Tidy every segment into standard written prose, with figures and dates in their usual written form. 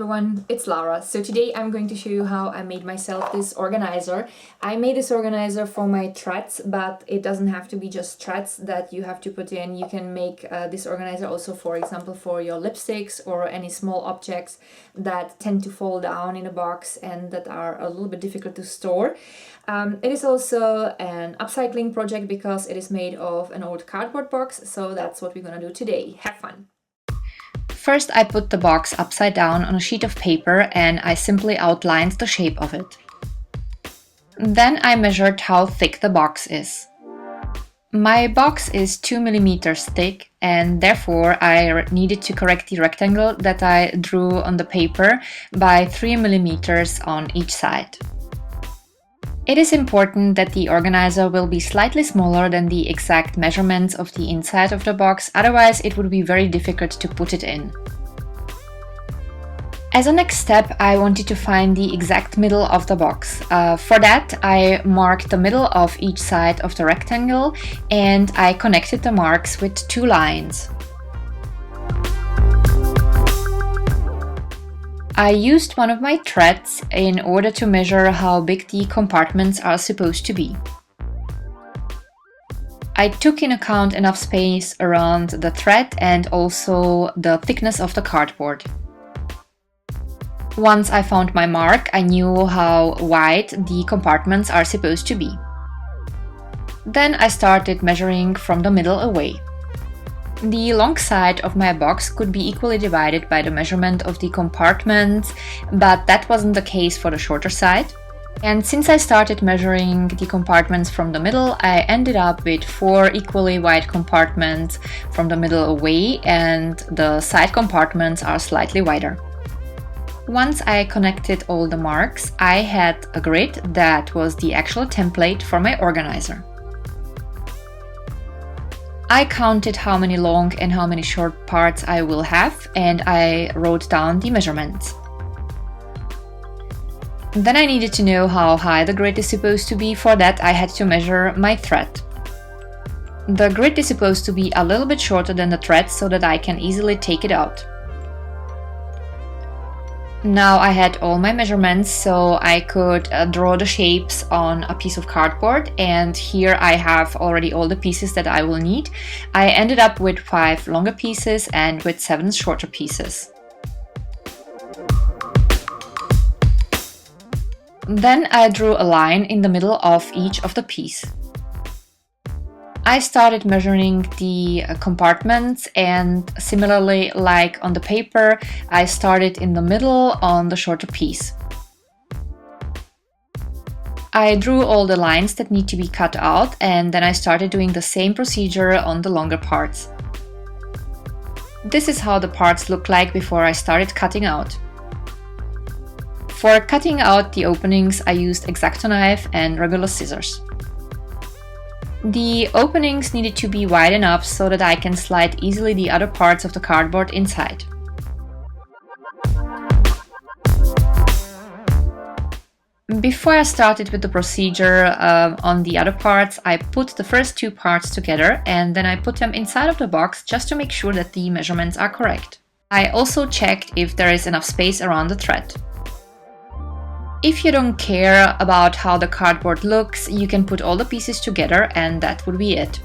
everyone, it's Lara. So today I'm going to show you how I made myself this organizer. I made this organizer for my threads, but it doesn't have to be just threads that you have to put in. You can make this organizer also, for example, for your lipsticks or any small objects that tend to fall down in a box and that are a little bit difficult to store. It is also an upcycling project because it is made of an old cardboard box, so that's what we're gonna do today. Have fun! First, I put the box upside down on a sheet of paper and I simply outlined the shape of it. Then I measured how thick the box is. My box is 2 millimeters thick and therefore I needed to correct the rectangle that I drew on the paper by 3 millimeters on each side. It is important that the organizer will be slightly smaller than the exact measurements of the inside of the box, otherwise it would be very difficult to put it in. As a next step, I wanted to find the exact middle of the box. For that, I marked the middle of each side of the rectangle and I connected the marks with 2 lines. I used one of my threads in order to measure how big the compartments are supposed to be. I took in account enough space around the thread and also the thickness of the cardboard. Once I found my mark, I knew how wide the compartments are supposed to be. Then I started measuring from the middle away. The long side of my box could be equally divided by the measurement of the compartments, but that wasn't the case for the shorter side. And since I started measuring the compartments from the middle, I ended up with 4 equally wide compartments from the middle away, and the side compartments are slightly wider. Once I connected all the marks, I had a grid that was the actual template for my organizer. I counted how many long and how many short parts I will have and I wrote down the measurements. Then I needed to know how high the grid is supposed to be. For that I had to measure my thread. The grid is supposed to be a little bit shorter than the thread so that I can easily take it out. Now I had all my measurements, so I could draw the shapes on a piece of cardboard, and here I have already all the pieces that I will need. I ended up with 5 longer pieces and with 7 shorter pieces. Then I drew a line in the middle of each of the pieces. I started measuring the compartments, and similarly like on the paper, I started in the middle on the shorter piece. I drew all the lines that need to be cut out, and then I started doing the same procedure on the longer parts. This is how the parts look like before I started cutting out. For cutting out the openings, I used X-Acto knife and regular scissors. The openings needed to be wide enough so that I can slide easily the other parts of the cardboard inside. Before I started with the procedure on the other parts, I put the first 2 parts together and then I put them inside of the box just to make sure that the measurements are correct. I also checked if there is enough space around the thread. If you don't care about how the cardboard looks, you can put all the pieces together and that would be it.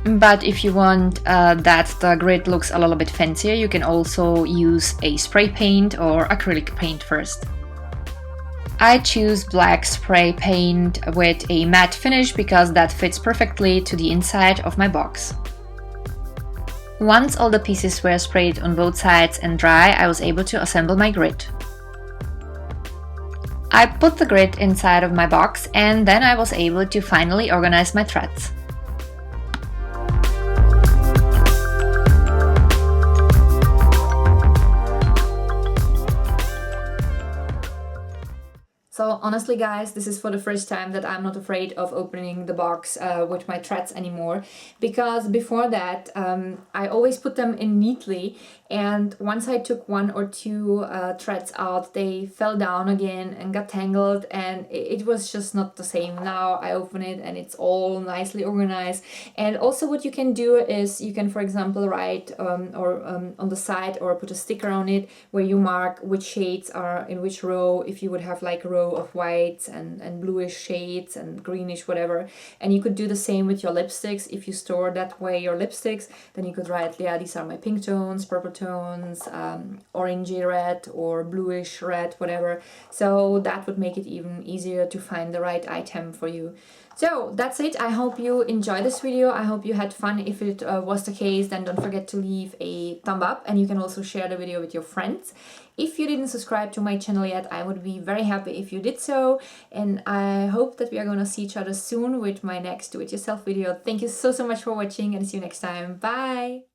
But if you want that the grid looks a little bit fancier, you can also use a spray paint or acrylic paint first. I choose black spray paint with a matte finish because that fits perfectly to the inside of my box. Once all the pieces were sprayed on both sides and dry, I was able to assemble my grid. I put the grid inside of my box and then I was able to finally organize my threads. So honestly guys, this is for the first time that I'm not afraid of opening the box with my threads anymore, because before that I always put them in neatly, and once I took one or two threads out, they fell down again and got tangled, and it was just not the same. Now I open it and it's all nicely organized. And also what you can do is you can, for example, write on the side or put a sticker on it where you mark which shades are in which row, if you would have like a row of whites and bluish shades and greenish whatever. And you could do the same with your lipsticks. If you store that way your lipsticks, then you could write, yeah, these are my pink tones, purple tones, orangey red or bluish red, whatever. So that would make it even easier to find the right item for you. So that's it. I hope you enjoyed this video. I hope you had fun. If it was the case, then don't forget to leave a thumb up, and you can also share the video with your friends. If you didn't subscribe to my channel yet, I would be very happy if you did so, and I hope that we are going to see each other soon with my next do-it-yourself video. Thank you so much for watching, and see you next time. Bye!